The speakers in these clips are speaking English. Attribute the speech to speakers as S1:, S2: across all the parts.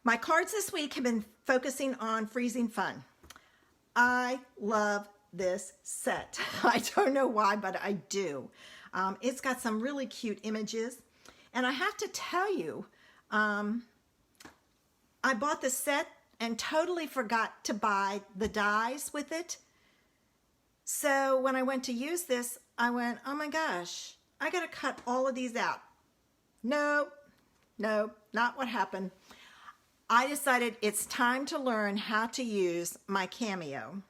S1: My cards this week have been focusing on Freezing Fun. I love this set. I don't know why, but I do. It's got some really cute images. And I have to tell you, I bought the set and totally forgot to buy the dies with it. So when I went to use this, I went, oh my gosh, I gotta cut all of these out. No, not what happened. I decided it's time to learn how to use my Cameo.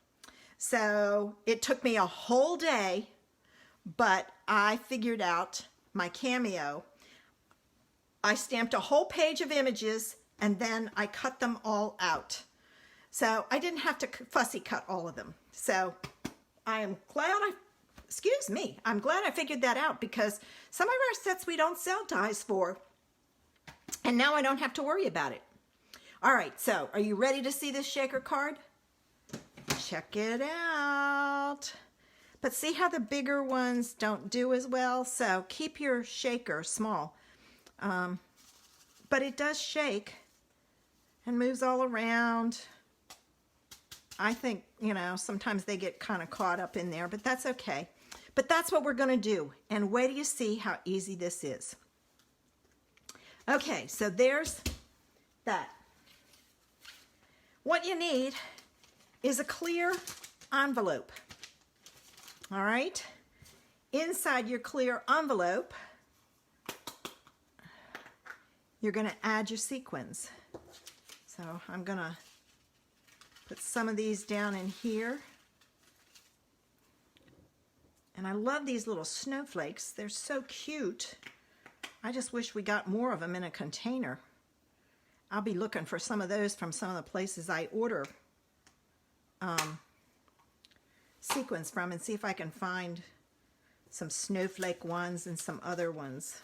S1: So it took me a whole day, but I figured out my Cameo. I stamped a whole page of images and then I cut them all out. So I didn't have to fussy cut all of them. So I am glad I'm glad I figured that out, because some of our sets we don't sell dies for. And now I don't have to worry about it. All right, so are you ready to see this shaker card? Check it out. But see how the bigger ones don't do as well? So keep your shaker small. But it does shake and moves all around. I think, you know, sometimes they get kind of caught up in there, but that's okay. But that's what we're going to do. And wait till you see how easy this is. Okay, so there's that. What you need is a clear envelope. All right? Inside your clear envelope, you're going to add your sequins. So I'm going to put some of these down in here. And I love these little snowflakes. They're so cute. I just wish we got more of them in a container. I'll be looking for some of those from some of the places I order sequins from, and see if I can find some snowflake ones and some other ones.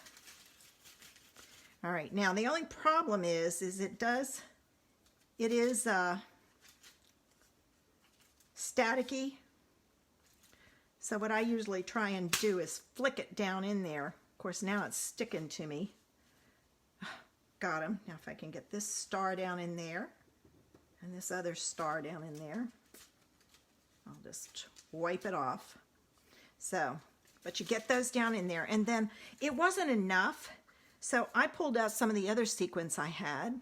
S1: All right, now the only problem is it is staticky. So what I usually try and do is flick it down in there. Of course, now it's sticking to me. Got him. Now if I can get this star down in there and this other star down in there, I'll just wipe it off. So, but you get those down in there, and then it wasn't enough, so I pulled out some of the other sequins I had,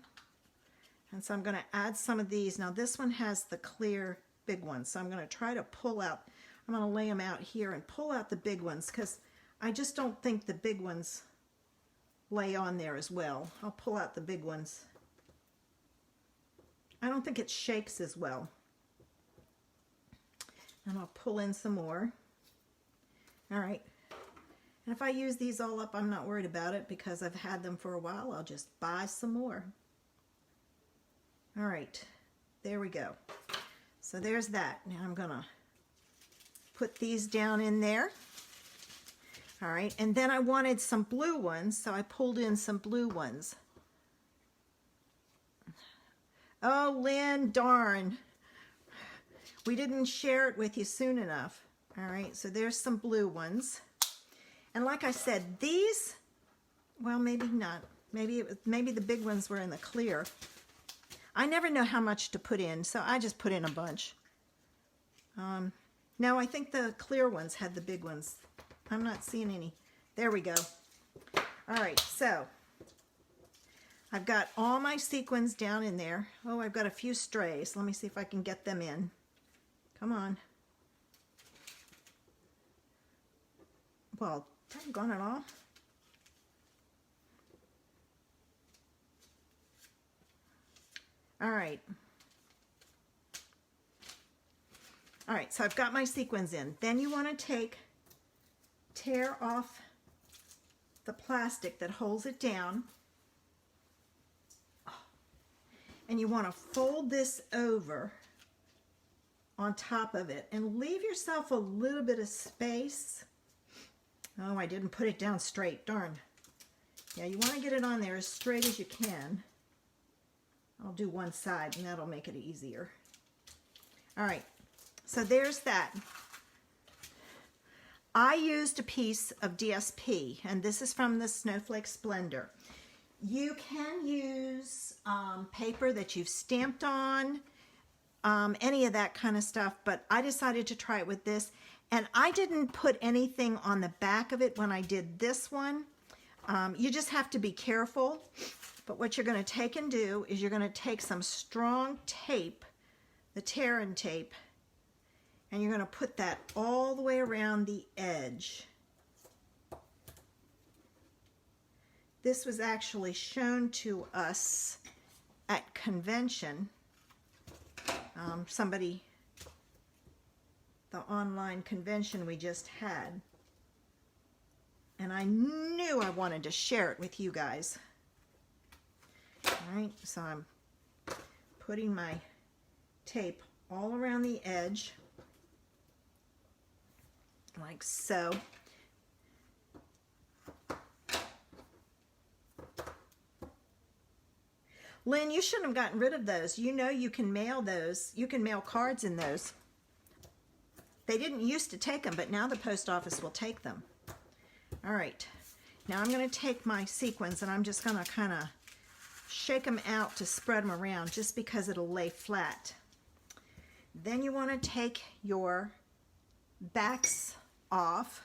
S1: and so I'm going to add some of these. Now this one has the clear big ones, so I'm going to try to pull out, I'm going to lay them out here and pull out the big ones, because I just don't think the big ones lay on there as well. I'll pull out the big ones. I don't think it shakes as well. And I'll pull in some more. All right. And if I use these all up, I'm not worried about it, because I've had them for a while. I'll just buy some more. All right. There we go. So there's that. Now I'm going to put these down in there. All right, and then I wanted some blue ones, so I pulled in some blue ones. Oh, Lynn, darn. We didn't share it with you soon enough. All right, so there's some blue ones. And like I said, these, well, maybe not. Maybe the big ones were in the clear. I never know how much to put in, so I just put in a bunch. No, I think the clear ones had the big ones. I'm not seeing any. There we go. All right, so I've got all my sequins down in there. Oh, I've got a few strays. Let me see if I can get them in. Come on. Well, doggone it all. All right. All right, so I've got my sequins in. Then you want to tear off the plastic that holds it down, and you want to fold this over on top of it and leave yourself a little bit of space. Oh, I didn't put it down straight, darn. Yeah, you want to get it on there as straight as you can. I'll do one side and that'll make it easier. All right, so there's that. I used a piece of DSP, and this is from the Snowflake Splendor. You can use paper that you've stamped on, any of that kind of stuff, but I decided to try it with this, and I didn't put anything on the back of it when I did this one. You just have to be careful, but what you're going to take and do is you're going to take some strong tape, the tear-in tape, and you're going to put that all the way around the edge. This was actually shown to us at convention. The online convention we just had. And I knew I wanted to share it with you guys. All right, so I'm putting my tape all around the edge, like so. Lynn, you shouldn't have gotten rid of those. You know you can mail those. You can mail cards in those. They didn't used to take them, but now the post office will take them. All right. Now I'm going to take my sequins and I'm just going to kind of shake them out to spread them around just because it'll lay flat. Then you want to take your backs off.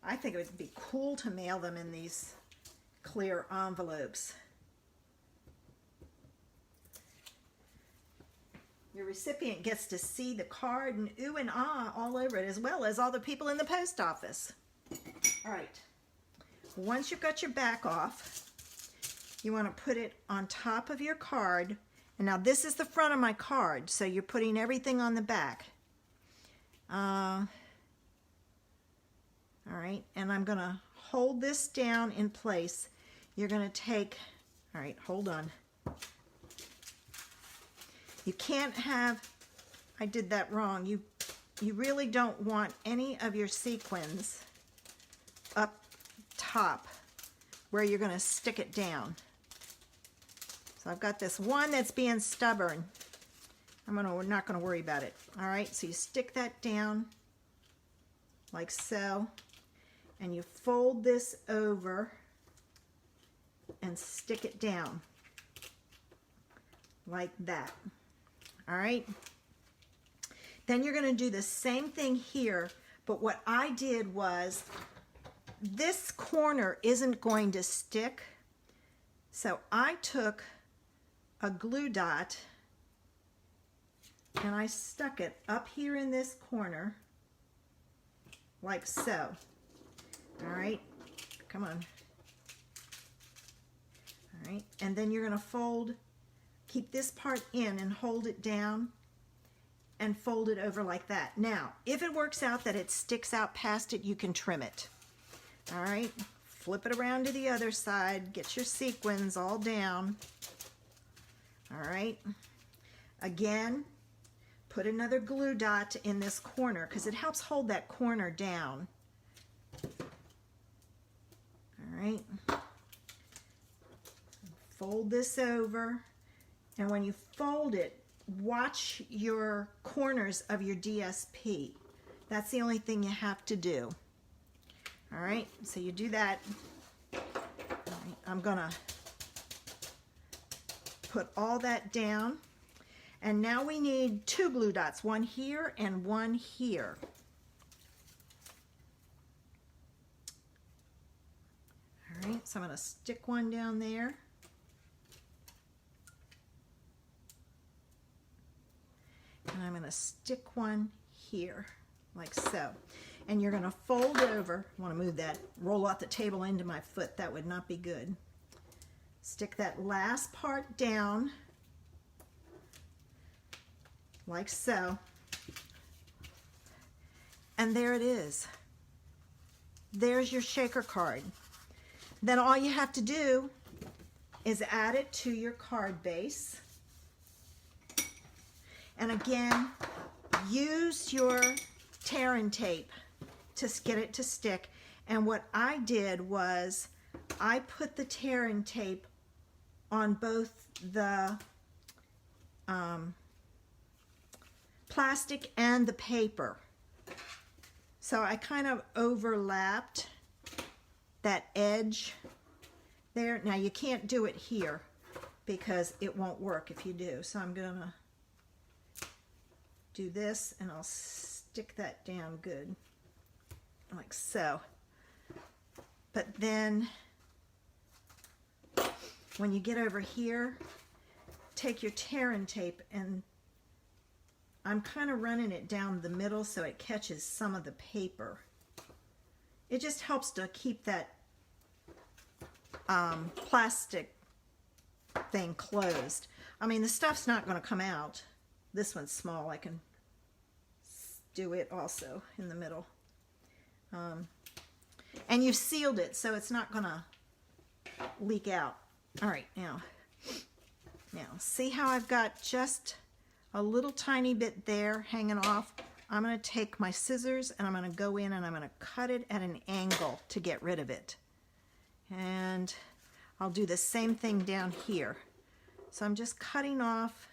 S1: I think it would be cool to mail them in these clear envelopes. Your recipient gets to see the card and ooh and ah all over it, as well as all the people in the post office. All right. Once you've got your back off, you want to put it on top of your card. And now this is the front of my card, so you're putting everything on the back. All right, and I'm going to hold this down in place. You're going to take, all right, hold on. You can't have, I did that wrong. You really don't want any of your sequins up top where you're going to stick it down. So I've got this one that's being stubborn. We're not going to worry about it. All right, so you stick that down like so. And you fold this over and stick it down like that. All right. Then you're going to do the same thing here, but what I did was this corner isn't going to stick, so I took a glue dot and I stuck it up here in this corner like so. All right, come on. All right, and then you're going to fold, keep this part in and hold it down and fold it over like that. Now, if it works out that it sticks out past it, you can trim it. All right, flip it around to the other side, get your sequins all down. All right, again, put another glue dot in this corner because it helps hold that corner down. All right, fold this over, and when you fold it, watch your corners of your DSP. That's the only thing you have to do. All right, so you do that. All right, I'm gonna put all that down, and now we need two glue dots, one here and one here. All right, so I'm going to stick one down there. And I'm going to stick one here, like so. And you're going to fold over. I want to move that, roll off the table into my foot. That would not be good. Stick that last part down, like so. And there it is. There's your shaker card. Then all you have to do is add it to your card base. And again, use your tear-in tape to get it to stick. And what I did was I put the tear-in tape on both the plastic and the paper. So I kind of overlapped that edge there. Now you can't do it here because it won't work if you do. So I'm gonna do this and I'll stick that down good, like so. But then when you get over here, take your tearing tape, and I'm kind of running it down the middle so it catches some of the paper. It just helps to keep that plastic thing closed. I mean, the stuff's not going to come out. This one's small. I can do it also in the middle. And you've sealed it, so it's not going to leak out. All right, now see how I've got just a little tiny bit there hanging off? I'm going to take my scissors and I'm going to go in and I'm going to cut it at an angle to get rid of it. And I'll do the same thing down here. So I'm just cutting off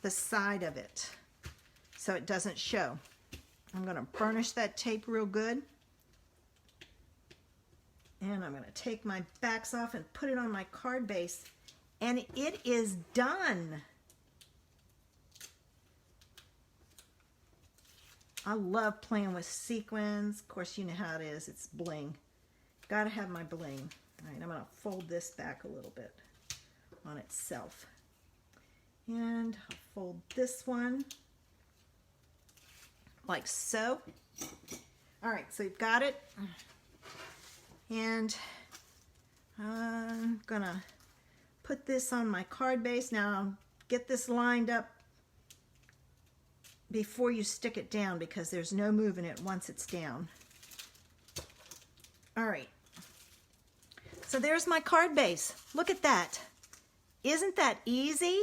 S1: the side of it so it doesn't show. I'm going to burnish that tape real good. And I'm going to take my backs off and put it on my card base. And it is done. I love playing with sequins. Of course, you know how it is. It's bling. Got to have my bling. All right, I'm going to fold this back a little bit on itself. And I'll fold this one like so. All right, so you've got it. And I'm going to put this on my card base. Now, get this lined up before you stick it down because there's no moving it once it's down. All right. So there's my card base. Look at that. Isn't that easy?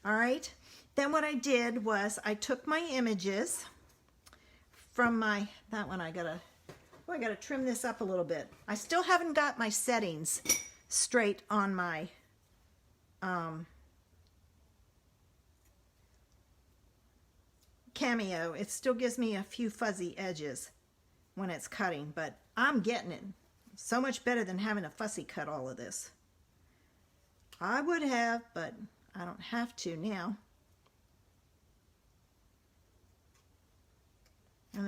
S1: All right. Then what I did was I took my images from my, that one I gotta trim this up a little bit. I still haven't got my settings straight on my Cameo. It still gives me a few fuzzy edges when it's cutting, but I'm getting it. So much better than having to fussy cut all of this. I would have, but I don't have to now.